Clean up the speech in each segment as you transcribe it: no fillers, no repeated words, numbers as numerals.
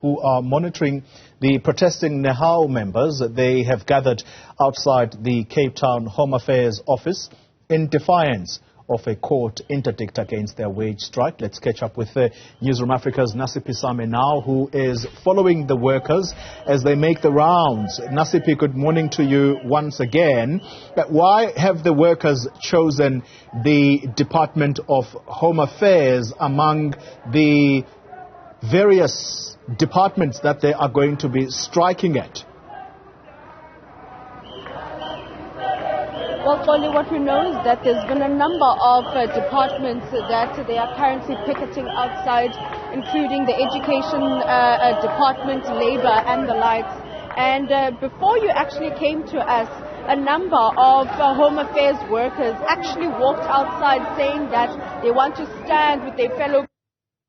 who are monitoring the protesting Nehawu members. They have gathered outside the Cape Town Home Affairs office in defiance of a court interdict against their wage strike. Let's catch up with Newzroom Afrika's Nasiphi Same now, who is following the workers as they make the rounds. Nasiphi, good morning to you once again. Why have the workers chosen the Department of Home Affairs among the various departments that they are going to be striking at? Well, Polly, what we know is that there's been a number of departments that they are currently picketing outside, including the education department, labor and the likes. And before you actually came to us, a number of Home Affairs workers actually walked outside saying that they want to stand with their fellow.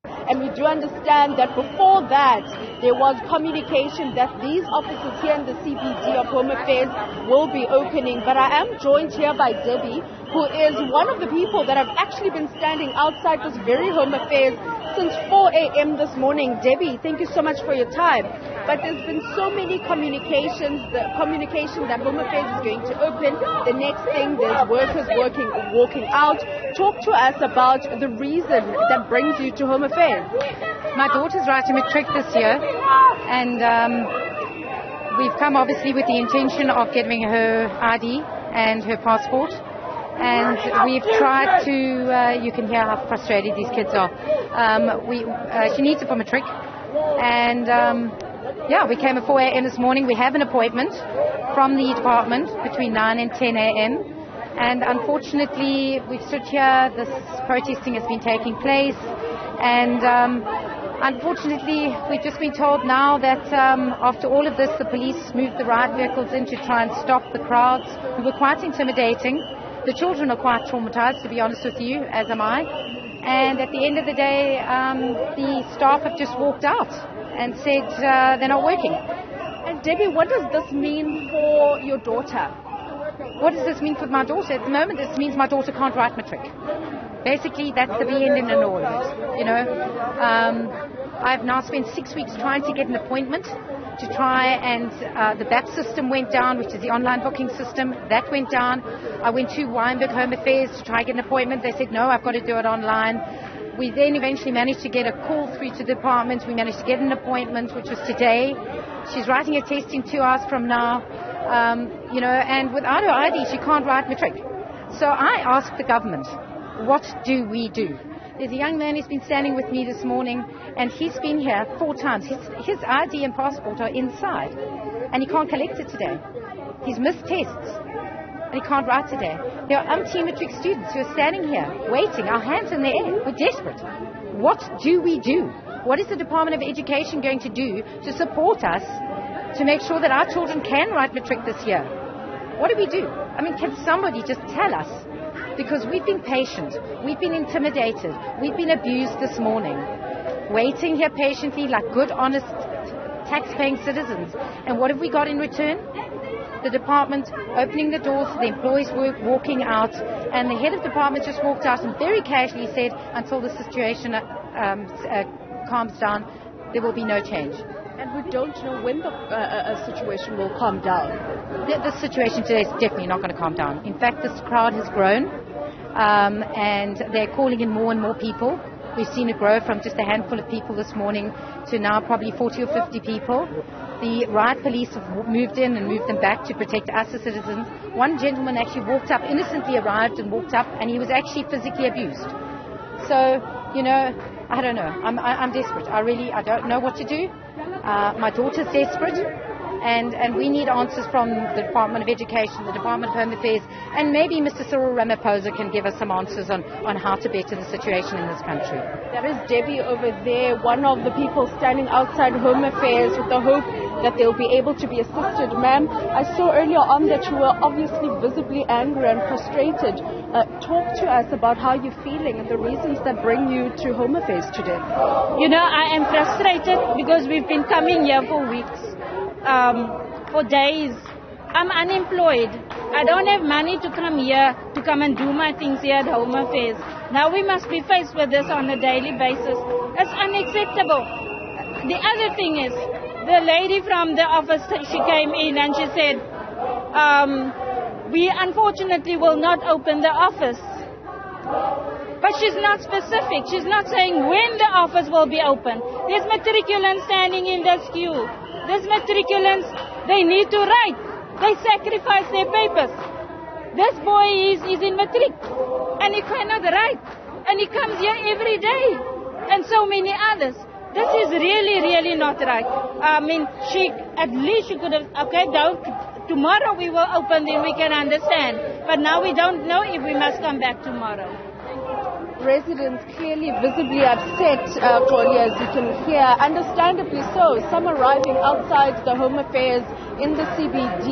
And we do understand that before that, there was communication that these offices here in the CBD of Home Affairs will be opening. But I am joined here by Debbie, who is one of the people that have actually been standing outside this very Home Affairs since 4 a.m. this morning. Debbie, thank you so much for your time. But there's been so many communications, the communication that Home Affairs is going to open. The next thing, there's workers walking out. Talk to us about the reason that brings you to Home Affairs. My daughter's writing matric this year, and we've come obviously with the intention of getting her ID and her passport. And we've tried to, you can hear how frustrated these kids are. She needs it for matric. And yeah, we came at 4 a.m. this morning. We have an appointment from the department between 9 and 10 a.m. And unfortunately, we've stood here. This protesting has been taking place. And unfortunately, we've just been told now that after all of this, the police moved the riot vehicles in to try and stop the crowds, who were quite intimidating. The children are quite traumatized, to be honest with you, as am I. And at the end of the day, the staff have just walked out and said they're not working. And Debbie, what does this mean for your daughter? What does this mean for my daughter? At the moment, this means my daughter can't write matric. Basically, that's the end in all of it. You know, I've now spent 6 weeks trying to get an appointment to try, and the BAP system went down, which is the online booking system. That went down. I went to Wynberg Home Affairs to try and get an appointment. They said, no, I've got to do it online. We then eventually managed to get a call through to the department. We managed to get an appointment, which was today. She's writing a test in 2 hours from now. You know, and without her ID, she can't write matric. So I asked the government, what do we do? There's a young man who's been standing with me this morning, and he's been here 4 times. His ID and passport are inside, and he can't collect it today. He's missed tests, and he can't write today. There are umpteen matric students who are standing here, waiting, our hands in the air. We're desperate. What do we do? What is the Department of Education going to do to support us to make sure that our children can write matric this year? What do we do? I mean, can somebody just tell us? Because we've been patient, we've been intimidated, we've been abused this morning, waiting here patiently like good, honest, tax-paying citizens. And what have we got in return? The department opening the doors, the employees walking out, and the head of department just walked out and very casually said, until the situation calms down, there will be no change. And we don't know when the situation will calm down. The situation today is definitely not going to calm down. In fact, this crowd has grown, and they're calling in more and more people. We've seen it grow from just a handful of people this morning to now probably 40 or 50 people. The riot police have moved in and moved them back to protect us as citizens. One gentleman actually walked up, innocently arrived and walked up, and he was actually physically abused. So, you know, I don't know. I'm desperate. I don't know what to do. My daughter's desperate, and we need answers from the Department of Education, the Department of Home Affairs, and maybe Mr. Cyril Ramaphosa can give us some answers on how to better the situation in this country. That is Debbie over there, one of the people standing outside Home Affairs with the hope that they'll be able to be assisted. Ma'am, I saw earlier on that you were obviously visibly angry and frustrated. Talk to us about how you're feeling and the reasons that bring you to Home Affairs today. You know, I am frustrated because we've been coming here for weeks, for days. I'm unemployed. I don't have money to come here to come and do my things here at Home Affairs. Now we must be faced with this on a daily basis. It's unacceptable. The other thing is, the lady from the office, she came in and she said, we unfortunately will not open the office. But she's not specific. She's not saying when the office will be open. There's matriculants standing in this queue. There's matriculants, they need to write. They sacrifice their papers. This boy is in matric and he cannot write. And he comes here every day. And so many others. This is really, really not right. I mean, at least she could have, okay, tomorrow we will open, then we can understand. But now we don't know if we must come back tomorrow. Residents clearly visibly upset, Claudia, as you can hear, understandably so. Some arriving outside the Home Affairs in the CBD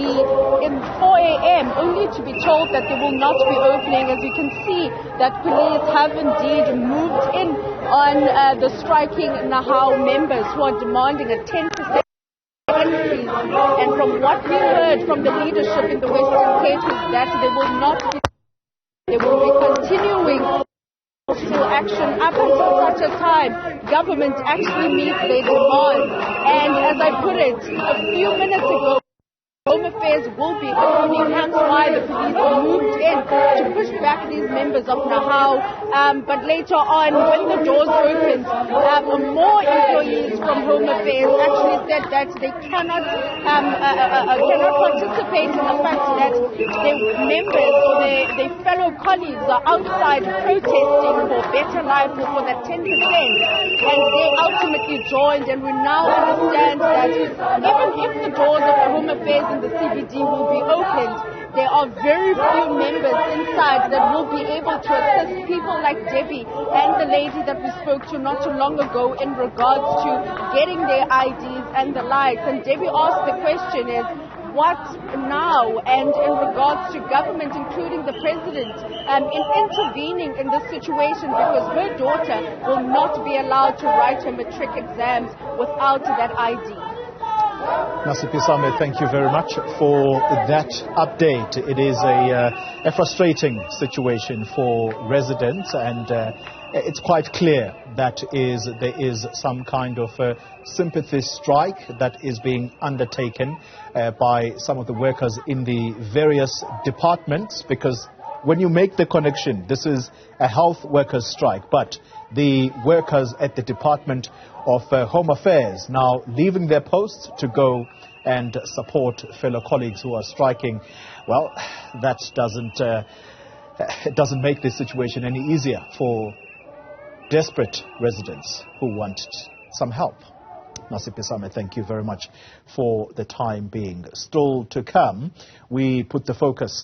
in 4 a.m. only to be told that they will not be opening. As you can see, that police have indeed moved in on the striking Nehawu members who are demanding a 10% increase. And from what we heard from the leadership in the Western Cape is that they will be continuing action up until such a time government actually meets their demands. And as I put it a few minutes ago, Home Affairs will be opening, hence why the police moved in to push back these members of Nehawu. But later on, when the doors opened, more employees from Home Affairs actually said that they cannot participate in the fact that their members or their fellow colleagues are outside protesting for better life or for that 10%. And they ultimately joined, and we now understand that even if the doors of the Home Affairs in the CBD will be opened, there are very few members inside that will be able to assist people like Debbie and the lady that we spoke to not too long ago in regards to getting their IDs and the likes. And Debbie asked the question is, what now? And in regards to government, including the president, in intervening in this situation, because her daughter will not be allowed to write her matric exams without that ID. Nasiphi Same, thank you very much for that update. It is a frustrating situation for residents, and it's quite clear that there is some kind of sympathy strike that is being undertaken by some of the workers in the various departments, because when you make the connection, this is a health workers' strike, but the workers at the Department of Home Affairs now leaving their posts to go and support fellow colleagues who are striking. Well, that doesn't make this situation any easier for desperate residents who want some help. Nasiphi Same, thank you very much for the time being. Still to come, we put the focus